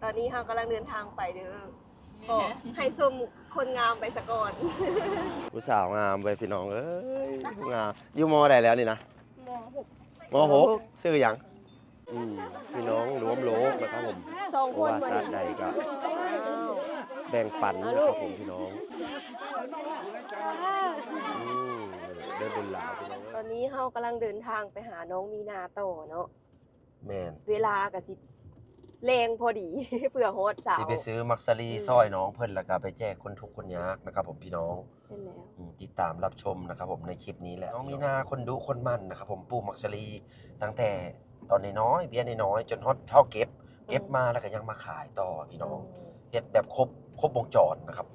ตอนนี้เรากำลังเดินทางไปเด้อขอให้ชมคนงามไปสะก่อน ผู้สาวงามไปพี่น้องเอ้ยงามอยู่มอใดแล้วนี่นะ มหก มหกชื่อหยังพี่น้องรวมโลกนะครับผม สองคน ว่า มา ศาส ดิ ตร์ใดก็ อ้าว แบ่งปันนะครับผมพี่น้องเดินบุญหลาพี่น้อง ตอนนี้เรากำลังเดินทางไปหาน้องมีนาต่อเนาะ แมน เวลาก็สิแรงพอดี เพื่อโฮสสาว สิไปซื้อมักซารีซอยน้องเพิ่นแล้วก็ไปแจกคนทุกข์คนยากนะครับผมพี่น้อง เป็นแล้ว ติดตามรับชมนะครับผมในคลิปนี้แหละน้องมีนาคนดุคนมันนะครับผมปลูกมักซารีตั้งแต่ตอนน้อยๆเบี้ยน้อยๆจนฮอดเท่าเก็บมาแล้วก็ยังมาขายต่อพี่น้องเฮ็ดแบบครบวงจรนะครับ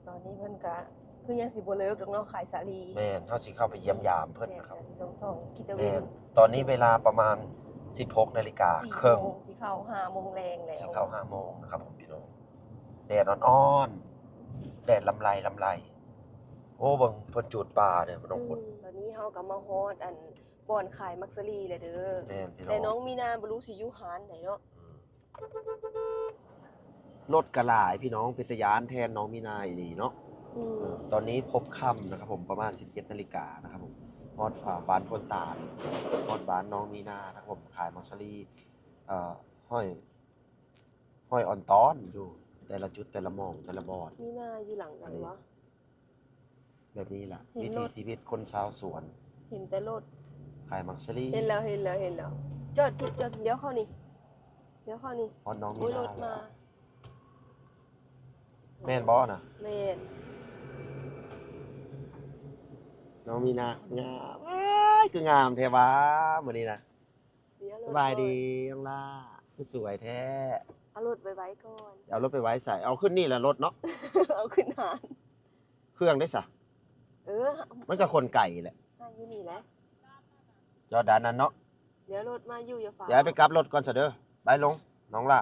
ตอนนี้เพิ่นก็คือยังสิบ่เลิกดอกเนาะขายสาลี แม่นเฮาสิเข้าไปเยี่ยมยามเพิ่นนะครับ สิส่งคิดเอาเอ แม่ ง นตอนนี้เวลาประมาณ 16 นาฬิกาครึ่ง สิเข้า5โมงแรงแล้ว สิเข้า5โมงนะครับผมพี่น้องแดดอ่อนๆแดดลำไรโอ้เบิ่งเพิ่นจูดปลาเนี่ยพี่น้องคน ตอนนี้เฮาก็มาฮอดอันบ่อนขายมักซะลีเลยเด้อ แม่นพี่น้อง แต่น้องมีนาบ่รู้สิอยู่หานไหนเนาะ รถกระหลายพี่น้องเป็นตะยานแทนน้องมีนาอีดีเนาะตอนนี้พบค่ำนะครับผมประมาณ 17 นาฬิกานะครับผมฮอดบ้านพลตาลฮอดบ้านน้องมีนานะครับผมขายมักซารีห้อยอ่อนต้อนอยู่แต่ละจุดแต่ละหมองแต่ละบอน มีนาอยู่หลังไหนวะ แบบนี้ล่ะ เห็ วิ นร ถี ถ ชีวิตคนชาวสวน เห็นแต่รถ ขายมักซารี เห็นแล้วจอดผิดจอดเลี้ยวเข้านี่เลี้ยวเข้านี่ ฮอดน้องมี โอ้ยร นา ถมา แม่นบ่น่ะ แม่น น้องมีนางามอ้ายคืองามแท้วะมื้อนี้นะ เลี้ยวรถ สบายดีน้องล่าคือสวยแท้ เอารถไปไว้ก่อน เอารถไปไว้ใส่เอาขึ้นนี่แหละรถเนาะ เอาขึ้นหาน เครื่องได้ซะ เออ มันก็คนไก่แหละ ให้อยู่นี่แหละ จอดานนั้นเนาะ เดี๋ยวรถมาอยู่อย่าฟ้า เดี๋ยวไปกลับรถก่อนซะเด้อไปลงน้องล่า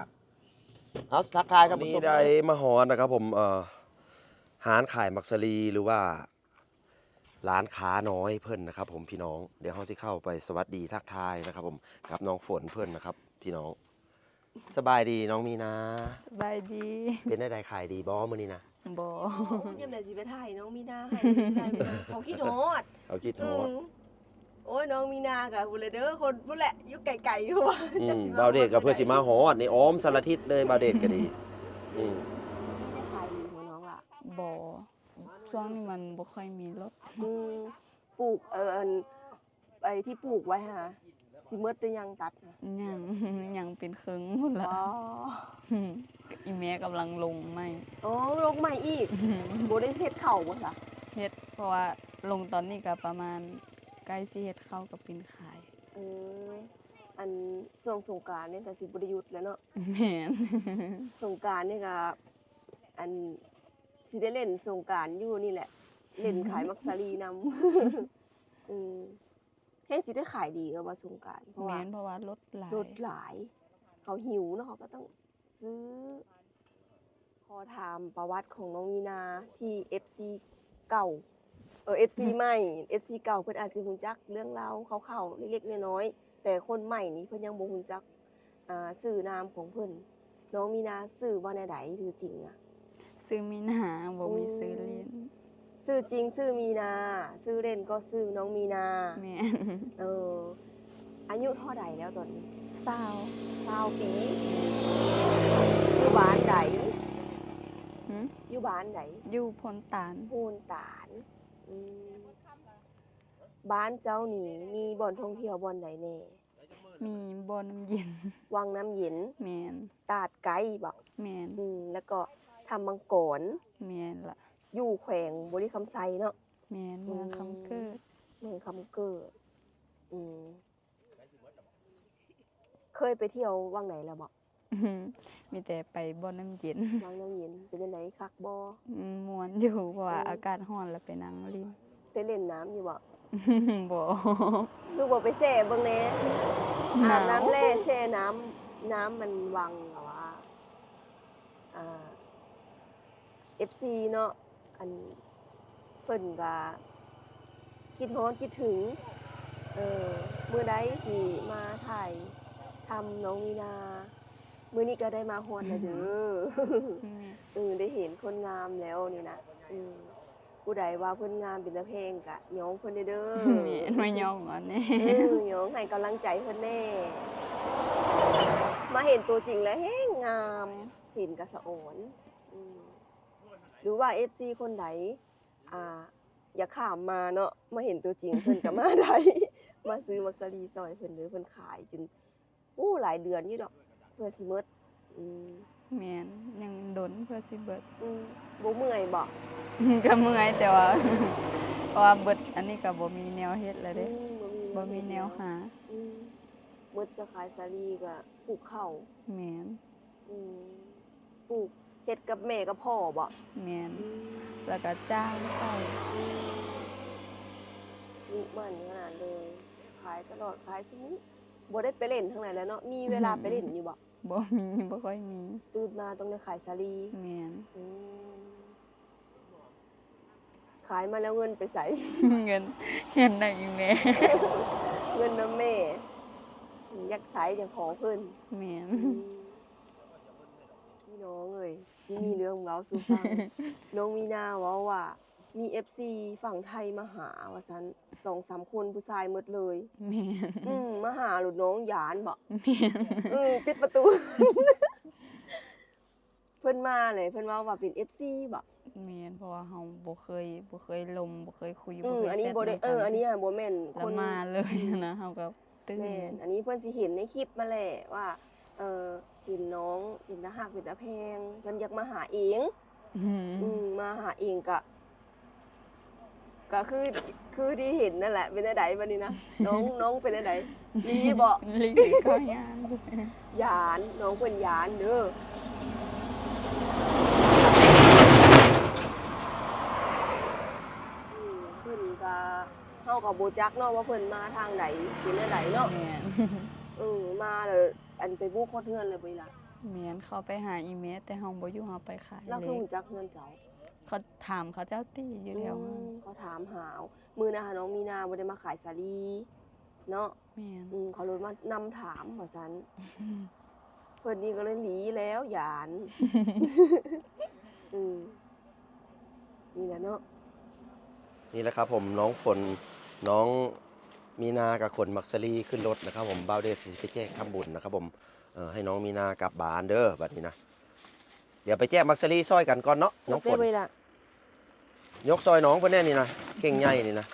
เอาทักทายครับผู้ชมได้มาฮอดนะครับผมร้านขายมักซารีหรือว่าร้านค้าน้อยเพิ่นนะครับผมพี่น้องเดี๋ยวเฮาสิเข้าไปสวัสดีทักทายนะครับผมกับน้องฝนเพิ่นนะครับพี่น้องสบายดีน้องมีนา สบายดี เป็นได้ขายดีบ่มื้อนี้นะ บ่ ยังไงสิไปถ่ายน้องมีนาให้ได้ไหมเขาคิดโนด เอาคิดโทษ โอ้ยน้องมีนากับบุเลยเด้อคนบุแหละอยู่ไกลๆอยู่ว่าจักสิม บาวเดชกับเพื่อสิมาฮอดนี่อ้อมสารทิศเลยบาวเดชก็ดีอืม ถ่ายดีของน้องล่ะ บ่ช่วงนี้มันบ่ค่อยมีรถ ปลูกอันไอ้ที่ปลูกไว้ฮะสิเมิดหรือยังตัดนะ ยัง ยังเป็นครึ่งหมดละ อ๋อ อีแม่กำลังลงไม่ โอ้ลงใหม่อีกบ่ได้เฮ็ดเข่าบ่ล่ะ เฮ็ดเพราะว่าลงตอนนี้ก็ประมาณใกล้สิเฮ็ดเข้ากับปินขาย เอออันช่วงสงกรานต์เนี่ยก็สิบ่ได้หยุดแล้วเนาะ แม่น สงกรานต์นี่ก็อันสิได้เล่นสงกรานต์อยู่นี่แหละ เล่นขายมักซารีนำ เฮ็ดสิได้ขายดีว่าสงกรานต์เพราะ แม่ ว่าน เพราะว่ารถหลาย รถหลาย เขาหิวเนาะเขาก็ต้องซื้อ ขอถามประวัติของน้องมีนาที่ FC เก่าFC ใหม่ FC เก่าเพิ่นอาจสิฮู้จักเรื่องราวคร่าวๆเล็กๆน้อยๆแต่คนใหม่นี่เพิ่นยังบ่ฮู้จักชื่อนามของเพิ่นน้องมีนาชื่อว่าแนวใดชื่อจริงอะ ซื้อมีหนาบ่มีซื้อเล่น ชื่อจริงชื่อมีนาชื่อเล่นก็ชื่อน้องมีนา แม่น อายุเท่าใดแล้วตอนนี้ เศร้า 20 ปีอยู่บ้านใด หึ อยู่บ้านใด อยู่พลตาล พูนตาลบ้านเจ้านี่มีบ่อนท่องเที่ยวบ่อนไหนแน่ มีบ่อน้ำเย็น วังน้ำเย็น แม่น ตาดไก่บ่ แม่น แล้วก็ทำมังกร แม่นล่ะ อยู่แขวงบริคำไซเนาะ แม่นเมืองคำเกิด เมืองคำเกิดเคยไปเที่ยววังไหนแล้วบ่ มีแต่ไปบ่อน้ำเย็น วังน้ำเย็นเป็นจังไดคักบ่ ม่วนอยู่เพราะว่าอากาศร้อนแล้วไปนั่งริม ได้เล่นน้ำอยู่บ่ บ่ คือบ่ไปแช่เบิ่งแหน่ ห อาบ นาว น้ำแร่แช่น้ำมันวังเหรอวะFC เนาะอันเพิ่นก็คิดฮอดคิดถึงมื้อใดสิมาถ่ายทำน้องมีนา มื้อนี้ก็ได้มาฮอดแล้วเด้อ แม่ ได้เห็นคนงามแล้วนี่นะผู้ใดว่าเพิ่นงามเป็นตาเพลงกะย้องเพิ่นเด้อ แม่นมายองอันนี้ ย้องให้กำลังใจเพิ่นแน่ มาเห็นตัวจริงแล้วแฮงงาม เห็นกะสะอ่อนหรือว่า FC คนใดอยากข้ามมาเนาะมาเห็นตัวจริงเพิ่นก็มาได้ มาซื้อมักสลีซอยเพิ่นเด้อเพิ่นขายจนหลายเดือนอยู่ดอกเพื่อสิหมด แม่นยังดนเพื่อสิเบิด บ่เมื่อยบ่ ก็เมื่อยแต่ว่า เพราะว่าเบิดอันนี้ก็บ่มีแนวเฮ็ดแล้วเด้ อื บ่มีแนวหา หมดจะขายสาลีก็ปลูกข้าว แม่น ปลูกเฮ็ดกับแม่กับพ่อบ่ แม่นแล้วก็จ้างใส่ ลูกมันขนาดเลย ขายตลอดขายซุมื้อบ่ได้ไปเล่นทางไหนแล้วเนาะมีเวลาไปเล่นอยู่บ่ บ่มีบ่ค่อยมี ตื่นมาต้องได้ขายสาลี แม่น ขายมาแล้วเงินไปใส่ เงินได้อีแม่ เงินน้ำแม่อยากใช้อยากขอเพิ่น แม่น พี่น้องเอ้ยที่มีเรื่องเล่าสู่ฟัง น้องมีนาเว้าว่ามี FC ฝั่งไทยมาหาว่าซั่น 2-3 คนผู้ชายหมดเลย แม่น มาหาหลุดน้องหยานบ่ แม่น ปิดประตู เพิ่นมาเลยเพิ่นเว้าว่าเป็น FC บ่ แม่นเพราะว่าเฮาบ่เคยลมบ่เคยคุยบ่เคย อันนี้ แชท บ่ได้ นำกั อันนี้บ่แม่น แล้วมาเลยนะเฮาก็ตื่ แม่น น อันนี้เพิ่นสิเห็นในคลิปมาแหละว่าเห็นน้องเป็นตาฮักเป็นตาแพงเพิ่นอยากมาหาเอง มาหาเองก็คือที่เห็นนั่นแหละเป็นจังไดบัดนี้นะน้องเป็นจังไดลีบ่ ลิงก็ยาน หยานน้องเพิ่นหยานเด้อเพิ่นก็เฮาก็บ่จักเนาะว่าเพิ่นมาทางใดเป็นจังไดเนาะ แม่น มาแล้วอันไปบุกฮอดเฮือนเลยบ่อีหล่ะ แม่นเขาไปหาอีเมลแต่เฮาบ่อยู่เฮาไปขาย เรา เล คือย รู้จักเฮือนเจ้า เขาถามเขาเจ้าตี้อยู่แถวนั้น เขาถามหามื้อนะคะน้องมีนาบ่ได้มาขายสาลีเนาะ แม่น เขาเลยมานำถามว่าซั่นเพิ่นนี่ก็เลยหลีแล้วหยาน นี่แหละเนาะ นี่แหละครับผมน้องฝนน้องมีนากับขนมักสลีขึ้นรถนะครับผมบ่าวเดชสิไปแจ้งทำบุญนะครับผมให้น้องมีนากลับบ้านเด้อบัดนี้นะเดี๋ยวไปแจ้งมักสลีซอยกันก่อนเนาะน้องฝน เว้ยล่ะ ยกซอยน้องเพิ่นแน่นี่นะเข่งใหญ่นี่นะ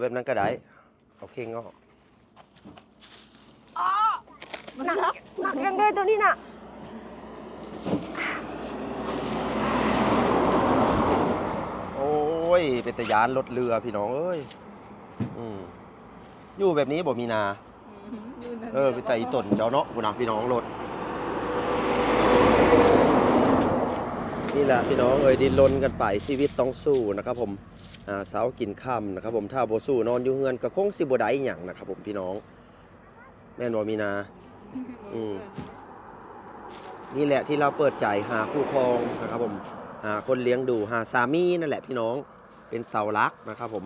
แบบนั้นก็ได้เอาเข่งเอา หนักยังเลยตัวนี้น่ะ โอ้ยเป็นตะยานรถเรือพี่น้องเอ้ยอยู่แบบนี้บ่มีนาเป็นตะอีต้นเจ้าเนาะพุ่นน่ะพี่น้องรถนี่แหละพี่น้องเอ้ยดินรนกันไปชีวิตต้องสู้นะครับผมเช้ากินค่ำนะครับผมถ้าบ่สู้นอนอยู่เฮือนก็คงสิบ่ได้หยังนะครับผมพี่น้องแม่นบ่มีนานี่แหละที่เราเปิดใจหาคู่ครองนะครับผมหาคนเลี้ยงดูหาสามีนั่นแหละพี่น้องเป็นเสาหลักนะครับผม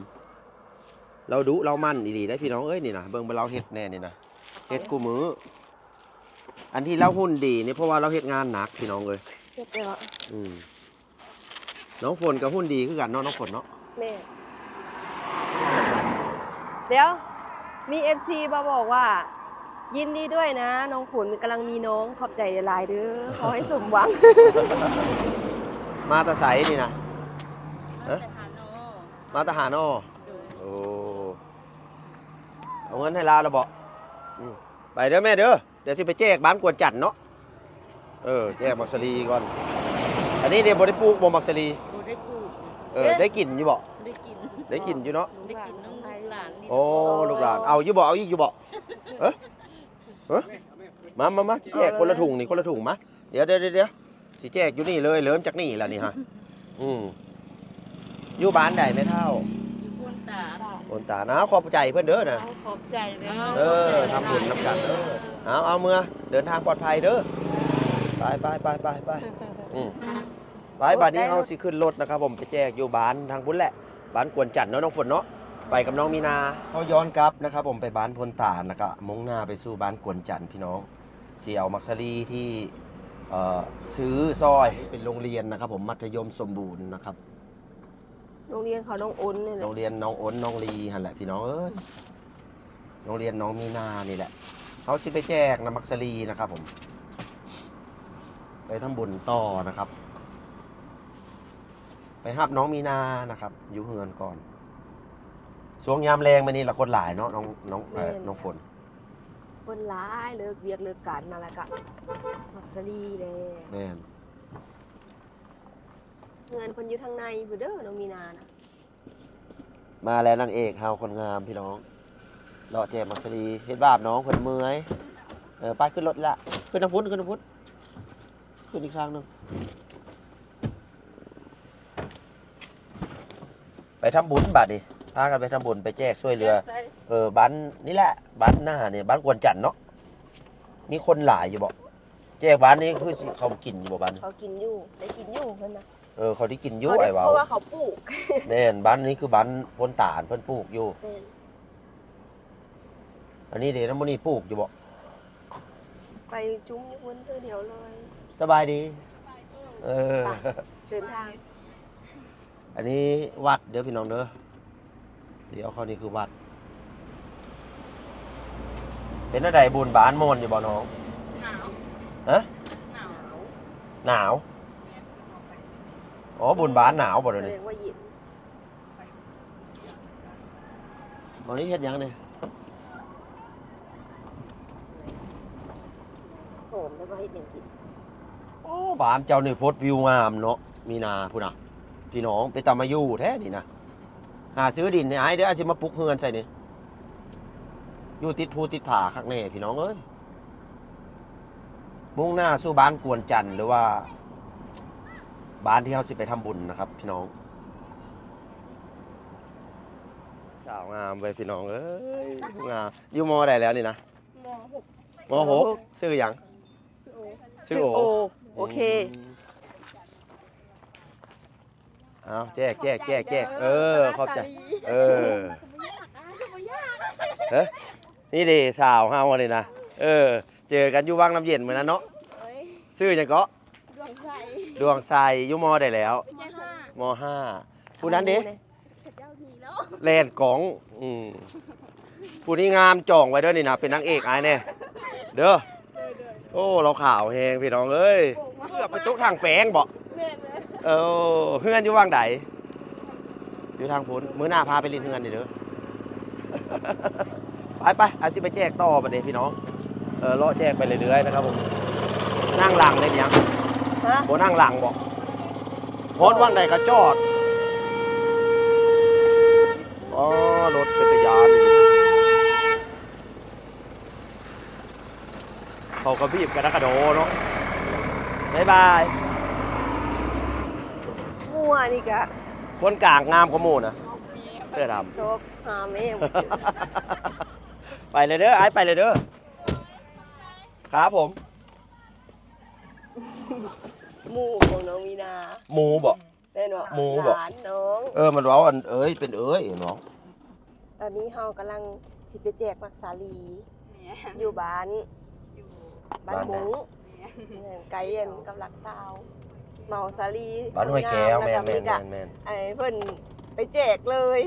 เราดุเรามั่นดีๆได้พี่น้องเอ้ยนี่นะเบิ่งไปเราเฮ็ดแน่นี่นะเฮ็ดกูมืออันที่เราหุ่นดีนี่เพราะว่าเราเฮ็ดงานหนักพี่น้องเอ้ย เฮ็ดได้บ่ น้องฝนกับหุ่นดีคือกันเนาะน้องฝนเนาะ แม่เดี๋ยวมี FC มาบอกว่า ยินดีด้วยนะ น้องฝนกำลังมีน้องขอบใจหลายๆเด้อขอให้สมหวัง มาแตะไสนี่นะมาแตะหาโนโอ้เอาเงินให้ลาแล้วบ่ไปเด้อแม่เด้อเดี๋ยวสิไปแจกบ้านกวนจันทน์เนาะแจกมักสลีก่อนอันนี้เดี๋ยวบ่ได้ปลูกบ่มักสลี บ่ได้ปลูก ได้กินอยู่บ่ ได้กิน ได้กินอยู่เนาะ ได้กินน้องหลานนี่ โอ้ลูกหลานเอาอยู่บ่เอาอีกอยู่บ่มาสิแจกคนละถุงนี่คนละถุงมาเดี๋ยวสิแจกอยู่นี่เลยเริ่มจากนี่แล้วนี่ฮะอยู่บ้านใดแม่เฒ่า คนตา โอนตานะขอบใจเพิ่นเด้อนะ ขอบใจเด้อ ทำบุญนำกันเด้อเอาเมื่อเดินทางปลอดภัยเด้อไปไปบัดนี้เฮาสิขึ้นรถนะครับผมไปแจกอยู่บ้านทางพุ่นแหละบ้านกวนจันทน์เนาะน้องฝนเนาะ ไปกับน้องมีนาเขาย้อนกลับนะครับผมไปบ้านพลตาลแล้วก็มุ่งหน้าไปสู่บ้านกวนจันทร์พี่น้องเสี่ยวมักซารีที่ซื้อซอยเป็นโรงเรียนนะครับผมมัธยมสมบูรณ์นะครับ โรงเรียนเขาน้องอ้นนี่แห โร ละ งเรียนน้องอ้นน้องลีหันแหละพี่น้องเอ้ยโรงเรียนน้องมีนานี่แหละเขาสิไปแจกน้ำมักซารีนะครับผมไปทำบุญต่อนะครับ ไปหับน้องมีนานะครับอยู่เฮือนก่อนช่วงยามแรงมานี่ละคนหลายเนาะน้องฝน คนร้ายเลิกเวียกเลิกการมาแล้วก็มักสลีเลย แม่น เงินคนอยู่ทางในบ่เด้อน้องมีนานะ มาแล้วนางเอกเฮาคนงามพี่น้องเลาะแจกมักซารีเฮ็ดบาปน้องเพิ่นเมื่อยไปขึ้นรถละขึ้นน้ำพุขึ้นอีกทางหนึงไปทำบุญบาดดิพากันไปทำบุญไปแจกช่วยเหลือบ้านนี่แหละบ้านหน้าเนี่ยบ้านกวนจันทร์เนาะมีคนหลายอยู่บ่แจกบ้านนี้คือเขากินอยู่บ่บ้านนี้ เขากินอยู่ได้กินอยู่เพิ่นนะ เขาที่กินอยู่ เขาได้ ไอ้เว้า เพราะว่าเขาปลูก แม่นบ้านนี้คือบ้านพลตาลเพิ่นปลูกอยู่ แม่น อันนี้เดี๋ยวน้ำมันนี่ปลูกอยู่บ่ ไปจุ้มอยู่เพิ่นเทื่อเดียวเลย สบายดีเออ เดินทาง อันนี้วัดเด้อพี่น้องเด้อเดี๋ยวเขานี่คือวัดเป็นอะไรบุญบ้านมนอยู่บ่น้อง หนาว ฮะ หนาว หนาวอ๋อบุญบ้านหนาวบ่เดี๋ยว แส นี้ ดงว่าเย็น ตอนนี้เฮ็ดหยังเนี่ย หอมแล้วก็เฮ็ดหยังกิน โอ้บ้านเจ้านี่โพดวิวงามเนาะมีนาพุ่นน่ะพี่น้องไปตามมาอยู่แท้นี่นะหาซื้อดินให้อ้ายเด้ออาจสิมาปลูกเฮือนใส่นี่อยู่ติดภูติดผาคักแน่พี่น้องเอ้ยมุ่งหน้าสู่บ้านกวนจันทร์หรือว่า บ้านที่เฮาสิไปทำบุญนะครับ พี่น้องสาวงามไปพี่น้องเอ้ยงามอยู่มอได้แล้วนี่นะ มหก ม.6 ชื่อหยัง ชื่อโอโอเค เอาแจกขอบใจเออเฮ้ยนี่ดิสาวเฮาเลยนะเจอกันอยู่วังน้ำเย็นเหมือนนั้นเนาะชื่อหยังก็ ดวงใจ ดวงใสอยู่มอได้แล้ว ไม่ใช่5 ม.5 ผู้นั้นเด้ เจ้าทีแล้ว แลนกองผู้นี้งามจ่องไว้เด้อนี่นะเป็นนางเอกอายแน่เด้อโอ้เราข่าวแฮงพี่น้องเอ้ยเพื่อไปตุ๊ทางแปลงบ่ แม่เลย เฮือนอยู่ว่างใดอยู่ทางพุ้นมื้อหน้าพาไปลินเฮือนนี่เด้อ ไปอาสิไปแจกต่อบัดนี้พี่น้องเลาะแจกไปเรื่อยๆนะครับผมนั่งหลังได้ยัง ฮะ บ่นั่งหลังบ่โฮดว่างใดก็จอดอ๋อรถเป็นตะยานนี่เขาก็บีบกันนะกระโดเนาะบ๊ายบาย งัวนี่ก็ คนกลางงามกว่าหมู่นะเสื้อดำ ชอบหาแม่บ่เจอ ไปเลยเด้อไอ้ไปเลยเด้อครับผม หมู่ของน้องมีนา หมูบ่ แม่นบ่ หมู่บ่ หลานน้อง มันเว้าอันเอ้ยเป็นเอ้ยน้อง ตอนนี้เฮากำลังสิไปแจกมักสาลีอยู่บ้านบ้านหมูไก่อันกับลักซาวเมาสาลี บ้านห้วยแก้ว ล้ แม่ ก็ น กะ แม่น ไอ้เพิ่นไปแจกเลย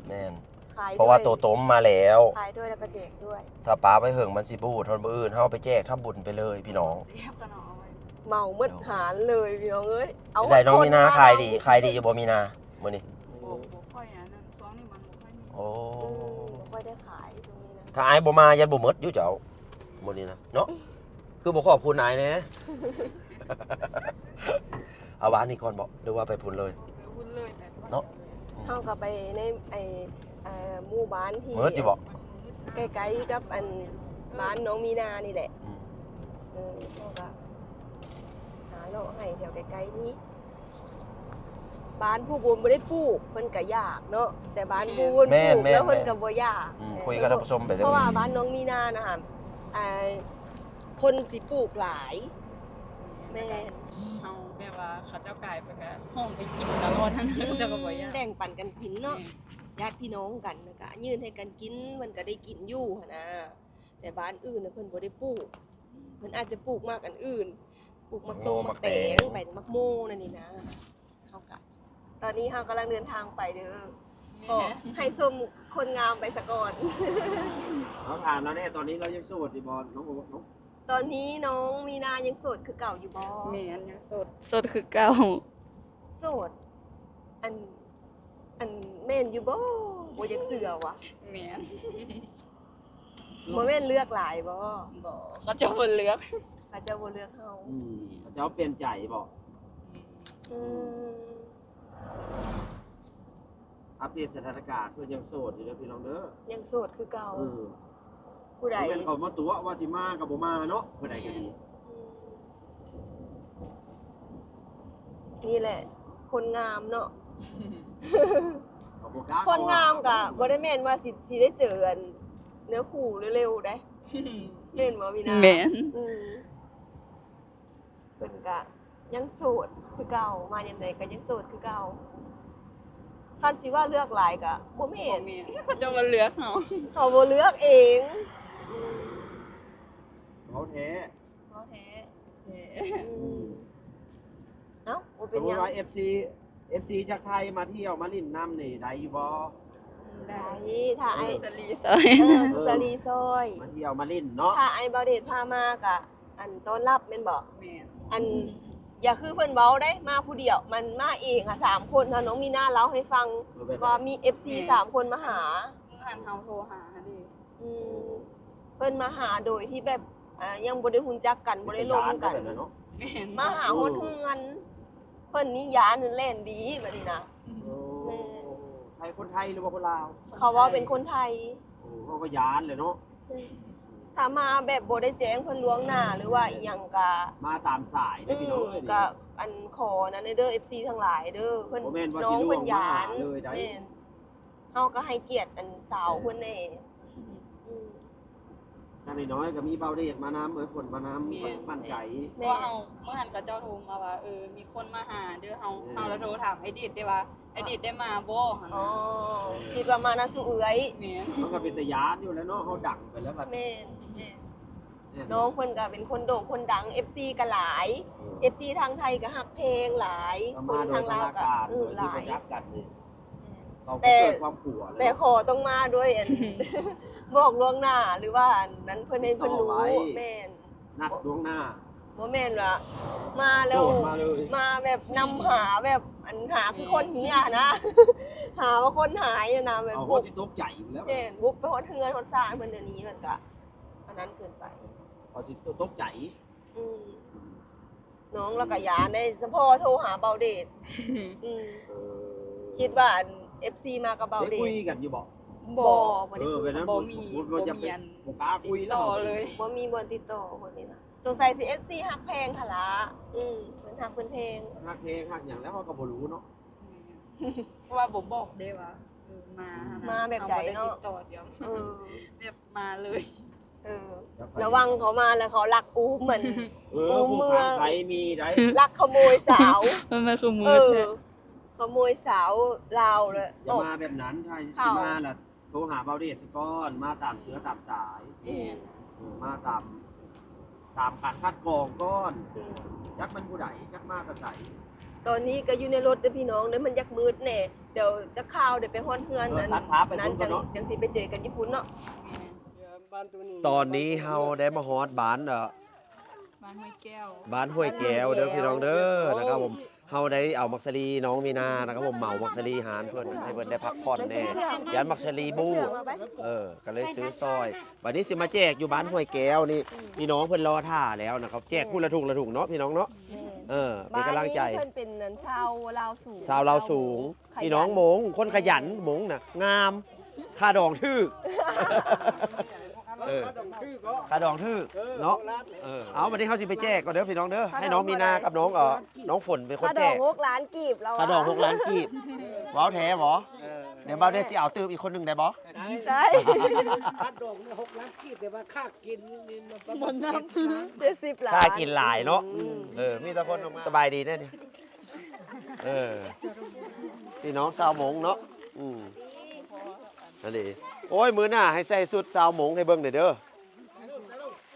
แม่น ขายด้วย เพราะว่าโตต้มมาแล้ว ขายด้วยแล้วก็แจกด้วย ถ้าป้าไปเหิงมันสิบูดทนบ่อื่นเฮาไปแจกทำบุญไปเลยพี่น้อง เสียบกันเอาไว้ เมาหมดหารเลยพี่น้องเอ้ย ได้น้องมีนา ค ขายดีอยู่บ่มีนามื้อนี้ บ่ค่อยอันนั้นช่วงนี้มันบ่ค่อยมี โอ้ ไม่ค่อยได้ขายช่วงนี้นะ ถ้าอายบ่มายันบ่หมดอยู่เจ้ามื้อนี้นะเนาะคือบ่ขอบคุณอายแน่ เอาบ้านนี้ก่อนบ่หรือว่าไปพุ่นเลย วุ่นเลยแต่ เนาะ เฮาก็ไปในหมู่บ้านที่ เมิดอยู่บ่ ใกล้ๆกับอันบ้านน้องมีนานี่แหละ อืม เฮาก็หาเลาะให้แถวใกล้ๆนี้บ้านผู้บุญบ่ได้ปลูกเพิ่นก็ยากเนาะแต่บ้านผู้บุญปลูกแล้วเพิ่นก็บ่ยาก คุยกับท่านผู้ชมไป เพราะว่าบ้านน้องมีนานะคะคนสิปลูกหลายแม่น เฮาแบบว่าเขาเจ้ากายไปก็ห้องไปกินตลอดทั้งนั้นเขาเจ้าก็บ่อยาก แบ่งปันกันกินเนาะ ญาติพี่น้องกันนะก็ยื่นให้กันกินมันก็ได้กินอยู่หั้นนะแต่บ้านอื่นน่ะเพิ่นบ่ได้ปลูกเพิ่นอาจจะปลูกมากอันอื่นปลูกมักตงมักแตงไปมักโมนั่นนี่นะเฮาก็ตอนนี้เฮากำลังเดินทางไปเด้อขอให้ชมคนงามไปซะก่อน เราถามแล้วเนี่ยตอนนี้เรายังโสดอยู่บ่น้องน้อง ตอนนี้น้องมีนายังโสดคือเก่าอยู่บ่ แม่นยังสดคือเก่า โสดอันแม่นอยู่บ่บ่อยากเสือวะ แม่น บ่แม่นเลือกหลายบ่ บ่ก็จะบ่เลือก เขาจะบ่เลือกเฮา เจ้าเปลี่ยนใจบ่ อืม อัปเดตสถานการณ์เพื่อนยังโสดอยู่เด้อพี่น้องเด้อ ยังโสดคือเก่า เออ ผู้ใด เป็นเขามาตัวว่าสิมากับบ่มาเนาะผู้ใดก็ดี นี่แหละ คนงามเนาะ เขาบ่กล้า คนงามก็บ่ได้แม่นว่าสิได้เจออันเนื้อคู่เร็วๆได้เล่นบ่มีนา แม่น อืมเพิ่นก็ยังโสดคือเก่ามาอย่างใดก็ยังโสดคือเก่าคันสิว่าเลือกหลายก็บ่แม่ บ่ น แม่นเขาจะบ่เลือกเฮา เขาบ่เลือกเอง เขาแท้ เขาแท้ แม่ เอ้าบ่ ส เป็น ม ห มุ ยั ติ ง ว่า FC จากไทยมาเที่ยวมาลิ้นน้ำนี่ได้อยู่บ่ ได้ ถ้าไอ้ สลีซอย สุสารีซอย มาเที่ยวมาลิ้นเนาะ ถ้าไอ้บาวเดชพามากะอันต้อนรับแม่นบ่ แม่น อันอย่าคือเพิ่นเว้าได้มาผู้เดียวมันมาเองอ่ะ3คนถ้าน้องมีหน้าเล่าให้ฟังว่ามี FC 3คนมาหา มื้อหันเฮาโทรหาดิ อืมเพิ่นมาหาโดยที่แบบยังบ่ได้ฮู้จักกันบ่ได้ลมกัน แบบนั้นเนาะ แม่น มาหาฮอดเฮือนเพิ่นนี่ยานึนเล่นดีบัดนี้นะ โอ้ไทยคนไทยหรือว่าคนลาว เขาว่าเป็นคนไทย โอ้เขาก็ยานเลยเนาะ ถ้ามาแบบบ่ได้แจ้งเพิ่นล่วงหน้าหรือว่าอีหยังก็ มาตามสายเด้อพี่น้องเอ้ย ก็อันขอนะเด้อ FC ทั้งหลายเด้อเพิ่น บ่แม่นว่า น้ สิ อง ล่ว เพิ่ ง น มา หยาน เลยได้ แม่นเฮาก็ให้เกียรติอันสาวเพิ่นแน่อืม ถ้าน้อยๆก็มีเบาเดชมาน้ำฝนมาน้ำมั่นใจ เพราะว่าเฮาเมื่อหันเขาเจ้าโทรมาว่ามีคนมาหาเด้อเฮาแล้วโทรถามไอ้ดิดได้ว่าไอ้ดิดได้มาบ่หั่น อ๋อ น่ะ คิดว่ามานะสุเอื้อย แม่น มันก็เป็นตะยานอยู่แล้วเนาะเขาดังไปแล้วแบบ แม่นน้องเพิ่นก็เป็นคนโด่งคนดัง FC ก็หลาย FC ทางไทยก็ฮักเพลงหลาย ก็ ค มาน โด ทาย ง ธ ลาว นา ก็ การโดย ห ที่ ลา ป ย ระยักกันนี่เขาก็ แต่ เกิดความกลัว แต่ขอต้องมาด้วยอัน บอกล่วงหน้าหรือว่าอันนั้นเพิ่นให้เพิ่นรู้แม่น นัดล่วงหน้า บ่แม่นว่ามาแล้ว โดดมาเลย มาแบบนำหาแบบอันหาคือคนเหียนะ หาว่าคนหายอะนะแบบ เอา บุ เขา ก สิตกใจอยู่แล้ว เด่นบุกไปฮอดเฮือนฮอดซ่านเพิ่นเดี๋ยวนี้มันก็อันนั้นเกินไป เขาสิตกใจ อืมน้องแล้วก็ยาได้สะพอโทรหาเบาเดชอืม เออ คิดว่าอัน FC มากับเบา ได้ เด คุ ช ยกันอยู่บอก บ่บ่ได้ เออ คุย เป็นนั้น บ่มี บ่จะ บ่มี เป็น อัน บ่กล้าคุย ติด แล้ว ต่อเลย บ่มีบ่ติดต่อคนนี้นะสงสัยสิ FC ฮักแพงค่ะล่ะเพิ่นฮักเพิ่นเพลง ฮักเพลงฮักอย่างแล้วเขาก็บ่รู้เนาะ เพราะว่าบ่บอกได้ว่ามาห มาแบบใดเนาะ อบ่ติดต่อเดียว เออ แบบมาเลย เออระวังเขามาแล้วเขาลักอูเหมือน เออผู้ทางไทยมีได้ ลักขโมยสาว มันคือมื เอ อ อ แท้ ขโมยสาวลาวเลย อย่ามาแบบนั้นถ้าสิมาล่ะโทรหาเบาเดชซะก่อนมาตามเสือตามสาย แม่น มาตามการคัดกรองก่อนจักมันผู้ใดจักมากระใส ตอนนี้ก็อยู่ในรถเด้อพี่น้องเด้อมันยักมืดแน่เดี๋ยวจะข่าวเดี๋ยวไปฮ้อนเฮือนนั้น ตัดภาพไป นั้น พุ่นก่อนเนาะ จังสิไปเจอกันญี่ปุ่นเนาะ ตอนนี้เฮาได้มาฮอดบ้านบ้านห้วยแก้ว บ้านห้วยแก้วเด้อพี่น้องเด้อนะครับผมเฮาได้เอามักสลีน้องมีนานะครับผมเหมามักสลีหารเพิ่นให้เพิ่นได้พักผ่อนแน่ยันมักสลีบู เสื้อมาไป ก็เลยซื้อซอยวันนี้สิมาแจกอยู่บ้านห้วยแก้วนี่พี่น้องเพิ่นรอท่าแล้วนะครับแจกผู้ละถุงละถุงเนาะพี่น้องเนาะเป็นกำลังใจ บ้านนี้เพิ่นเป็นนันชาวลาวสูง ชาวเราวสูง ขยั พี่น้องมงคนขยันมงน่ะงามค่าดองทื่อค่าดองทื่อเนาะเอาวันนี้เขาสิไปแจกก่อนเด้อพี่น้องเด้อให้น้องมีนากับน้องน้องฝนเป็นคน ค่าด แจ อก ก 6 ล้านกีบเรา ค่าดอง6 ล้านกีบว้าวแท้บ่เดี๋ยวเบาได้สิเอาตื้มอีกคนหนึงได้บ่ ได้ ค่าดอกเนี่ย6 ล้านกีบแต่ว่าค่ากินนี่มันประ หม มา ด ณ น้ำ 70ล้าน ค่ากินหลายเนาะ อืม มีแต่คนสบายดีแน่นี่พี่น้องชาวมงเนาะ นั่นดิโอ้ยมื้อหน้าให้ใส่สุดสาวหมงให้เบิ่งหน่อยเด้อ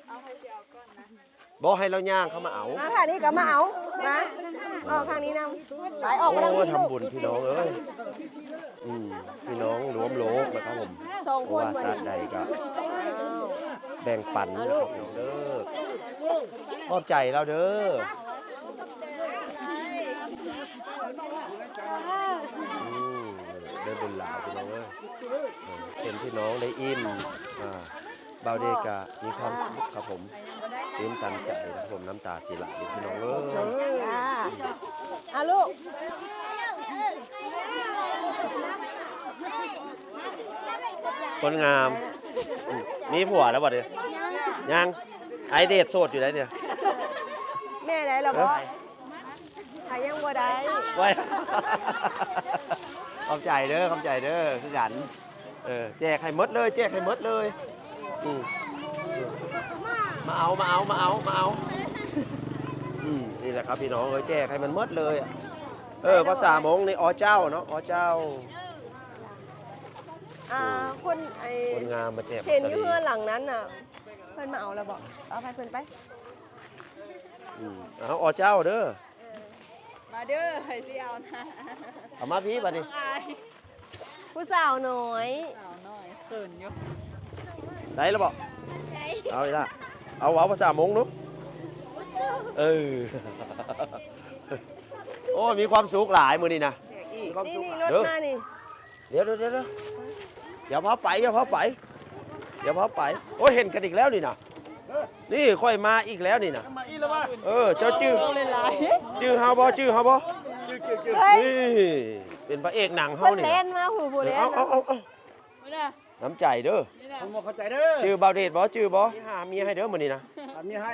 เอาให้สิเอาก่อนนะ บ่ให้เราย่างเข้ามาเอา มาทางนี้ก็มาเอามาออกทางนี้นำสายออกมาทาง โอ้ นี้ลู ทำ ก บุญพี่น้องเอ้ยพี่น้องรวมโลกนะครับผม สองคน ว่า บ่ สัต นี่ ว์ใดก็ อ้าว แบ่งปันนะครับพี่น้องเด้อขอบใจเราเด้อได้บุญหลายพี่น้องเอ้ยเป็นพี่น้องได้อิ่มบาวเดกะมีความสุขครับผมตื่นตันใจนะครับผมน้ำตาสีไหลพี่น้องเอ้ย จ้าอ่ะลูก คนงามมีผัวแล้วบ่เนี่ยยังไอเดทโสดอยู่ได้เนี่ย แม่ได้หรอบ่หายังบ่ได้ ไว้ ขอบใจเด้อขอบใจเด้อคือกันแจกให้หมดเลยแจกให้หมดเลยมาเอานี่แหละครับพี่น้องแจกให้มันหมดเลยภาษามงนี่อ๋อเจ้าเนาะอ๋อเจ้า คนไอ้ คนงามมาแจก เห็นอยู่เพื่อนหลังนั้นน่ะเพิ่นมาเอาแล้วบอกเอาไปเพิ่นไป เอาอ๋อเจ้าเด้อ มาเด้อให้สิเอานะ เอามาพี่บัดนี้ อาย ผู้สาวน้อย สาวน้อยเขินอยู่ ได้แล้วบอกเอาอีกละเอาภาษามงนุ๊กโอ้มีความสุขหลายมือนี่นะมีความสุข นี่รถมานี่ เดี๋ยวอย่าพาไปโอ้ยเห็นกันอีกแล้วนี่นะนี่ค่อยมาอีกแล้วนี่นะ มาอีแล้ววะ เจ้าจื้อ หลาย จื้อเฮาบ่จื้อนี่เป็นพระเอกหนังเฮา เพิ่น นี่ เล่นมาผู้เล่น เอา มื้อน่ะ น้ำใจเด้อ นี่น่ะ ผมบอกเข้าใจเด้อ จื้อเบาเดชบ่จื้อบ่หาเมียให้เด้อมื้อนี้นะ ทำนี้ให้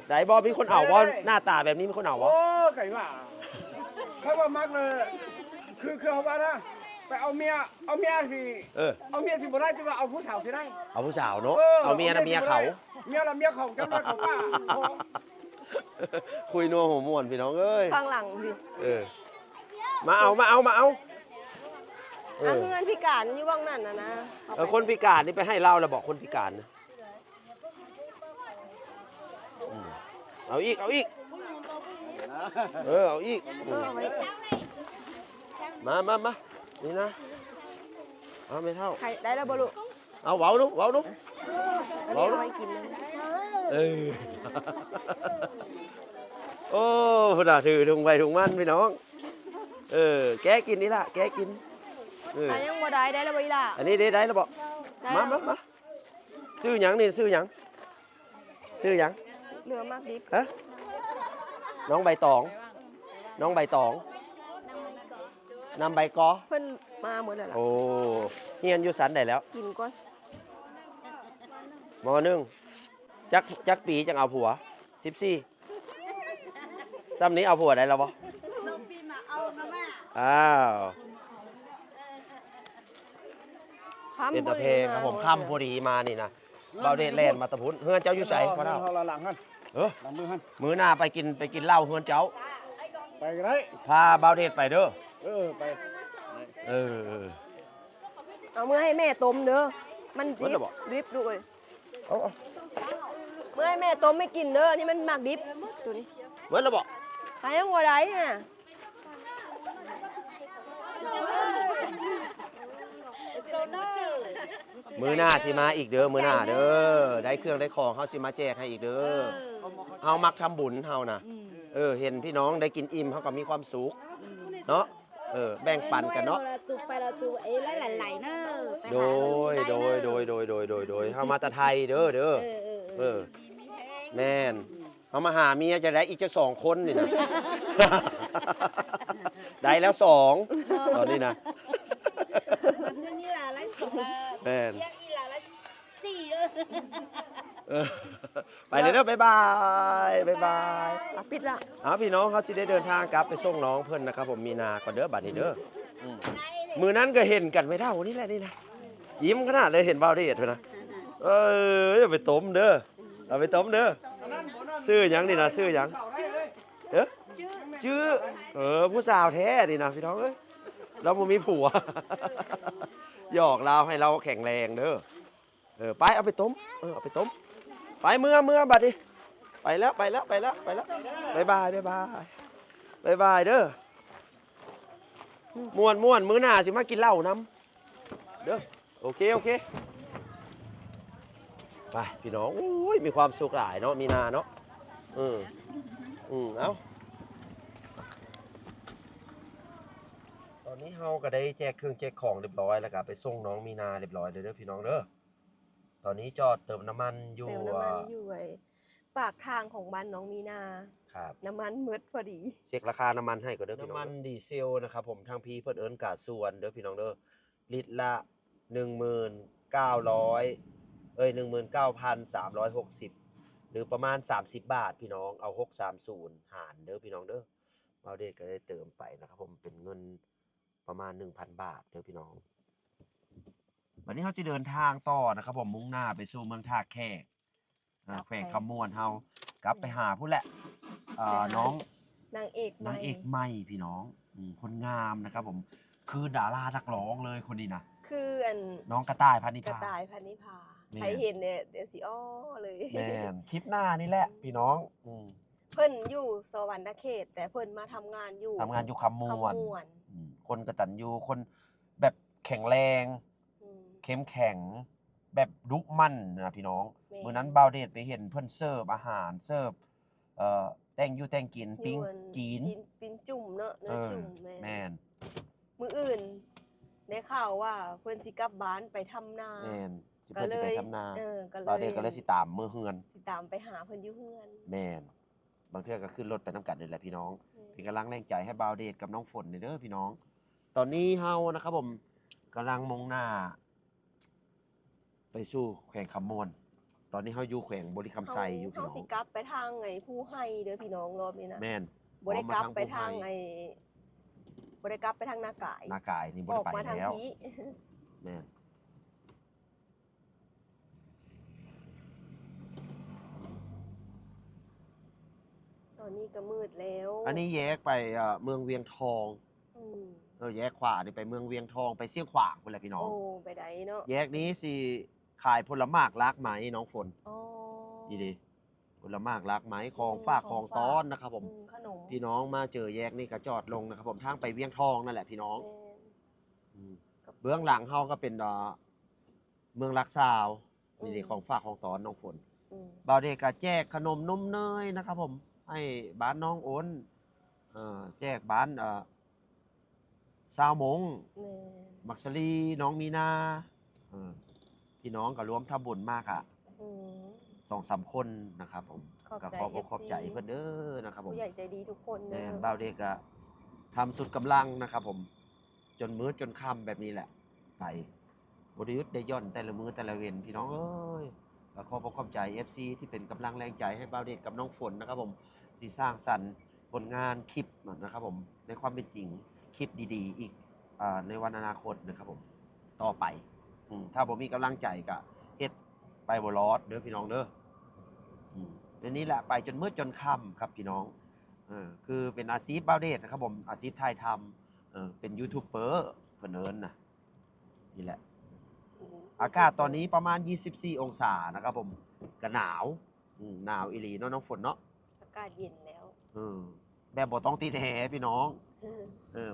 ได้บ่มีคนเอาบ่หน้าตาแบบนี้มีคนเอาบ่ โอ้ไก่ว่าเขาว่ามักเลยคือเขาว่านะไปเอาเมียสิเอาเมียสิบ่ได้แต่ว่าเอาผู้สาวสิได้ เอาผู้สาวเนาะเอาเมียนะเมียเขา เมียละเมียของจังว่าเขาป้า คุยนัวหัวม่วนพี่น้องเอ้ย ข้างหลังพี่ มาเอา เงินพิการอยู่ว่างนั่นนะคนพิการนี่ไปให้เราแล้วบอกคนพิการนะเอาอีกเอาอีกเอาไว้ มานี่นะเอาไม่เท่า ใครได้แล้วบ่ลูก เอาเว้านุ๊ก อันนี้เอาไว้กินเลย โอ้พุ่นน่ะถือถุงไปถุงมันพี่น้องแกกินนี่ล่ะแกกินอันยังบ่ได้แล้วบ่อีหล่ะ อันนี้ได้แล้วบอกมาซื้อหยังนี่ซื้อหยัง เหลือมากดิบ ฮะน้องใบตองนำใบกอ เพิ่นมาหมดแล้วล่ะ โอ้เฮียนอยู่สันได้แล้ว กินก่อน ม.1จักปีจังเอาผัว14ซ้ำนี้เอาผัวได้แล้วบ่น้องปีมาเอานะแม่อ้าวเป็นตะเพงครับผมค่ำพอดีมานี่นะเบาเดชแลนมาตะพุนเฮือนเจ้าอยู่ไสพ่อเฒ่า หลังกันหลังมือกัน มื้อหน้าไปกินเหล้าเฮือนเจ้า ไปกันได้ พาเบาเดชไปเด้อ ไป เอามือให้แม่ต้มเด้อมัน เบิดแล้วบ่ ดิบด้วย เอา เมื่อให้แม่ต้มไม่กินเด้อนี่มันมากดิบตัวนี้ เบิดแล้วบ่ หายังบ่ได้น่ะ มื้อหน้าสิมาอีกเด้อมื้อหน้าเด้อได้เครื่องได้ของเฮาสิมาแจกให้อีกเด้อเฮามักทำบุญเฮาน่ะเห็นพี่น้องได้กินอิ่มเฮาก็มีความสุขเนาะแบ่งปันกันเนาะโดยเฮามาแตะไทยเด้อแม่นเฮามาหาเมียจะได้อีกจะ2คนนี่นะ ได้แล้ว2ตอนนี้นะแม่นไปเลยเด้อบ๊ายบายปิดละ พี่น้องเขาสิได้เดินทางกลับไปส่งน้องเพิ่นนะครับผมมีนาก่อนเด้อบัดนี้เด้อมือนั้นก็เห็นกันไม่เท่านี้แหละนี่นะยิ้มขนาดเลยเห็นเบาเดชเลยนะอย่าไปต้มเด้อเอาไปต้มเด้อซื้อหยังนี่นะซื้อหยังจื้อผู้สาวแท้นี่นะพี่น้องเอ้ยเราบ่มีผัว หยอกเราให้เราแข็งแรงเด้อไปเอาไปต้มเอาไปต้มไปเมื่อบัดดิไปแล้วบ๊ายบายเด้อม่วนมื้อหน้าสิมากินเหล้านํเด้อโอเคไปพี่น้องอุ้ยมีความสุขหลายเนาะมีนาเนาะเอาตอนนี้เฮาก็ได้แจกเครื่องแจกของเรียบร้อยแล้วก็ไปส่งน้องมีนาเรียบร้อยเด้อพี่น้องเด้อตอนนี้จอดเติมน้ำมันอยู่ไอ้ปากทางของบ้านน้องมีนา ครับ น้ำมันหมดพอดี เช็คราคาน้ำมันให้ก่อนเด้อพี่น้องน้ำมันดีเซลนะครับผมทางพี่เพิ่นเอิ้นกาส่วนเด้อพี่น้องเด้อลิตรละ 19,360 หรือประมาณ30 บาทพี่น้องเอา630หารเด้อพี่น้องเด้อเบาเดชก็ได้เติมไปนะครับผมเป็นเงินประมาณ 1,000 บาทเด้อพี่น้องวันนี้เฮาจะเดินทางต่อนะครับผมมุ่งหน้าไปสู่เมืองท่าแขกแขวงคำม่วนเฮากลับไปหาผู้แหละน้องนางเอกใหม่พี่น้องคนงามนะครับผมคือดารานักร้องเลยคนนี้นะคือน้องกระต่ายพานิพาใครเห็นเนี่ยเดี๋ยวสิอ้อเลยแม่นคลิปหน้านี่แหละพี่น้องเพิ่นอยู่สวรรณเขตแต่เพิ่นมาทำงานอยู่คำม่วนคนกตัญญูคนแบบแข็งแรงเข้มแข็งแบบดุมั่นนะพี่น้องมื้อนั้นบ่าวเดชไปเห็นเพิ่นเสิร์ฟอาหารเสิร์ฟแต่งกินปิ้งปิ้งจุ่มเนาะเนื้อจุ่มแม่นมื้ออื่นได้ข่าวว่าเพิ่นสิกลับบ้านไปทำนาแม่นสิเพิ่นสิไปทำนาบ่าวเดชก็เลยสิตามมื้อเฮือนสิตามไปหาเพิ่นอยู่เฮือนแม่นบางเทื่อก็ขึ้นรถไปนำกันนี่แหละพี่น้องเป็นกำลังแรงใจให้บ่าวเดชกับน้องฝนเด้อพี่น้องตอนนี้เฮานะครับผมกำลังมุ่งหน้าไปสู่แขวงคำม่วนตอนนี้เฮาอยู่แขวงบริคำไซอยู่พี่น้องเฮาสิกลับไปทางไอ้ผู้ให้เด้อพี่น้องรอบนี้นะแม่นบ่ได้กลับไปทางบ่ได้กลับไปทางนากายนี่บ่ได้ไปแล้วแม่นตอนนี้ก็มืดแล้วอันนี้แยกไปเมืองเวียงทองแยกขวานี่ไปเมืองเวียงทองไปเสี่ยงขวางพุ่นแหละพี่น้องไปได้เนาะแยกนี้สิขายผลไม้รากไม้น้องฝนนี่ดิผลไม้รากไม้ของฝากของต้อนนะครับผมพี่น้องมาเจอแยกนี่ก็จอดลงนะครับผมทางไปเวียงทองนั่นแหละพี่น้องเบื้องหลังเฮาก็เป็นเมืองลักซาวนี่ดิของฝากของต้อนน้องฝนบ่าวเดชก็แจกขนมนมเนยนะครับผมให้บ้านน้องโอนแจกบ้านซาวมงมักซลีน้องมีนาพี่น้องก็รวมทำบุญมากอ่ะ2-3 คนนะครับผมก็ขอบใจเพื่อนเด้อนะครับผมผู้ใหญ่ใจดีทุกคนเด้อบ่าวเด็กก็ทำสุดกำลังนะครับผมจนมื้อจนค่ำแบบนี้แหละไปบริยุทธ์ได้ย่อนแต่ละมื้อแต่ละเว้นพี่น้องเอ้ยก็ขอบใจ FC ที่เป็นกำลังแรงใจให้บ่าวเด็กกับน้องฝนนะครับผมสิสร้างสรรค์ผลงานคลิปนะครับผมในความเป็นจริงคลิปดีๆอีกในวันอนาคตนะครับผมต่อไปถ้าผมมีกำลังใจก็เฮ็ดไปบ่รอดเด้อพี่น้องเด้ออันนี้แหละไปจนมืดจนค่ำครับพี่น้องคือเป็นอาชีพบ่าวเดชนะครับผมอาชีพถ่ายทำเป็นยูทูบเบอร์เพิ่นเอิ้นนะนี่แหละอากาศตอนนี้ประมาณ24 องศานะครับผมก็หนาวหนาวอีหลีเนาะน้องฝนเนาะอากาศเย็นแล้วแบบบ่ต้องติดแอร์พี่น้อง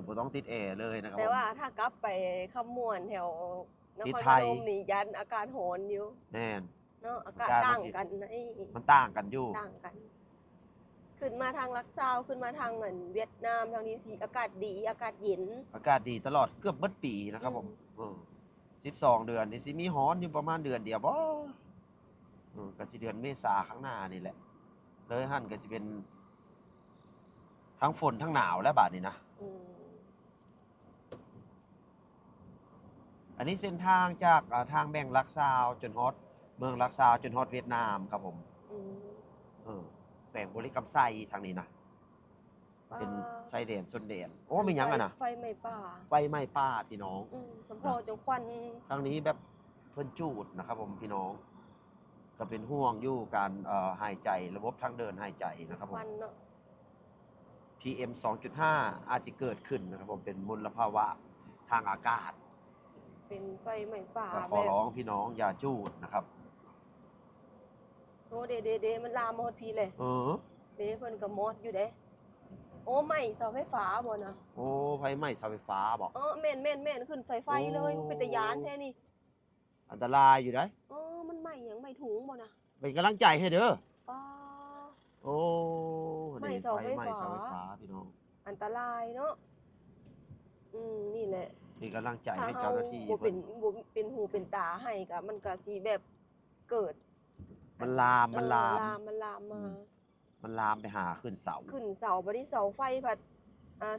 บ่ต้องติดแอร์เลยนะครับแต่ว่าถ้ากลับไปคำม่วนแถวนครพนมนี่ยันอากาศร้อนอยู่แน่นเนาะอากาศต่างกันมันต่างกันอยู่ต่างกันขึ้นมาทางลักซาวขึ้นมาทางเหมือนเวียดนามทางนี้สิอากาศดีอากาศเย็นอากาศดีตลอดเกือบเบิดปีนะครับผม12 เดือนนี่สิมีร้อนอยู่ประมาณเดือนเดียวบ่ก็สิเดือนเมษาข้างหน้านี่แหละเลยหั่นก็สิเป็นทั้งฝนทั้งหนาวแล้วบาดนี้นะอันนี้เส้นทางจากทางแบ่งลักซาวจนฮอดเมืองลักซาวจนฮอดเวียดนามครับผมแบ่งบริกรรมไซทางนี้นะเป็นไซแดนส่วนแดนโอ้มีหยังอ่ะนะไฟไหม้ป่าพี่น้องสมพอจงควันทางนี้แบบเพิ่นจูดนะครับผมพี่น้องก็เป็นห่วงอยู่การหายใจระบบทางเดินหายใจนะครับผมPM 2.5 อาจจะเกิดขึ้นนะครับผมเป็นมลภาวะทางอากาศ เป็นไฟไหม้ป่า ก็ข แบ อบ ร้องพี่น้องอย่าจูดนะครับ โอ้เดมันลามมาฮอดพี่เลย เออ เด้เพิ่นก็มอดอยู่เด้โอ้ไหม้เสาไฟฟ้าบ่นะ โอ้ไฟไหม้เสาไฟฟ้าบอก อ๋อแม่นขึ้นสายไฟเลย โอ้ มันเป็นตะยานแท้นี่ อันตรายอยู่ได้ อ๋อมันไหม้หยังไหม้ถุงบ่นะ เป็นกำลังใจให้เด้อ ป้า โอ้ ไหม้เสาไฟฟ้า ไหม้เสาไฟฟ้าพี่น้อง อันตรายเนาะนี่แหละ เป็นกำลังใจ ถ้า ให้ เฮา เจ้าหน้าที่ บ่เป็นบ่เป็นหูเป็นตาให้ก็มันก็สิแบบเกิด มันลามมันลาม มันลามมา มันลามไปหาขึ้นเสา ขึ้นเสาบัดนี้เสาไฟพัด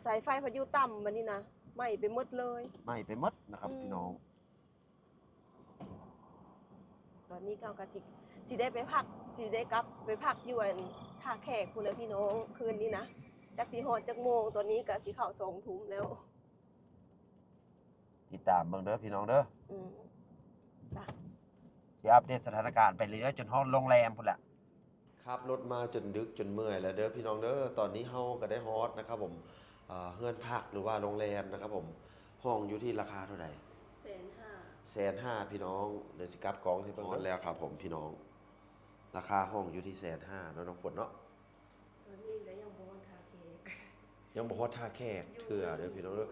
สายไฟพัดอยู่ต่ำบัดนี้นะไหม้ไปหมดเลย ไหม้ไปหมดนะครับพี่น้อง ตอนนี้ก็กะสิได้ไปพักสิได้กลับไปพักอยู่อันท่าแขกพุ่นแหละพี่น้องคืนนี้นะจักสิฮอดจักโมงตอนนี้ก็สิเข้า2 ทุ่มแล้ว ติดตามเบิ่งเด้อพี่น้องเด้อ อืมจ้ะ สิอัปเดตสถานการณ์ไปเรื่อยๆจนฮอดโรงแรมพุ่นแหละขับรถมาจนดึกจนเมื่อยแล้วเด้อพี่น้องเด้อตอนนี้เฮาก็ได้ฮอดนะครับผมเฮือนพักหรือว่าโรงแรมนะครับผมห้องอยู่ที่ราคาเท่าไหร่ 150,000พี่น้องเดี๋ยวสิกลับกองให้เบิ่งกันแล้วครับผมพี่น้อง ราคาห้องอยู่ที่150,000เนาะน้องฝนเนาะ ตอนนี้ก็ยังบ่ฮอดท่าแขก ยังบ่ฮอดท่าแขกเทื่อเด้อพี่น้องเด้อ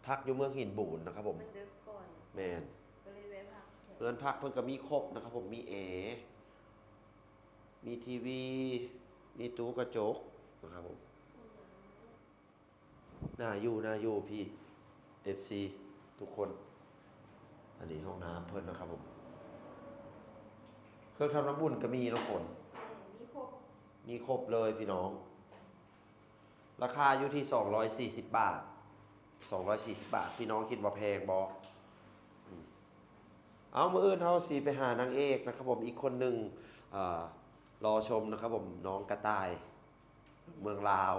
พักอยู่เมืองหินบูนนะครับผม มันดึกก่อน แม่น ก็เลยแวะพักแขก เรือนพักเพิ่นก็มีครบนะครับผมมีมีทีวี มีตู้กระจกนะครับผมน่าอยู่พี่ FC ทุกคน อันนี้ห้องน้ำเพิ่นนะครับผมเครื่องทำน้ำบุญก็มีน้องฝน มีครบ มีครบเลยพี่น้อง ราคาอยู่ที่240 บาท240 บาท พี่น้องคิดว่าแพงบ่เอามื้ออื่นเฮาสิไปหานางเอกนะครับผมอีกคนหนึงรอชมนะครับผมน้องกระต่าย เมืองลาว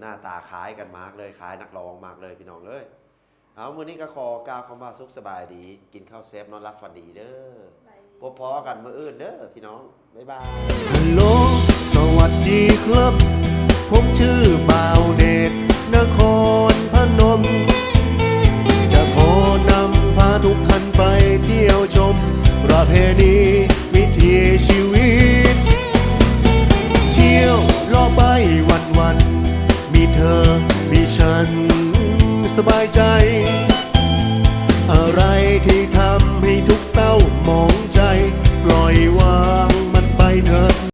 หน้าตาคล้ายกันมากเลยคล้ายนักร้องมากเลยพี่น้องเอ้ยเอามื้อนี้ก็ขอกล่าวคำว่าสุขสบายดี กินข้าวแซ่บนอนรับฝันดีเด้อพบพอกันมื้ออื่นเด้อพี่น้องบ๊ายบาย ฮัลโหลสวัสดีครับ ผมชื่อบ่าวเดชนครพนม จะขอนำพาทุกท่านไปเที่ยวชม ประเพณีวิถีชีวิต เที่ยวล่อไปวันๆมีเธอ มีฉันสบายใจ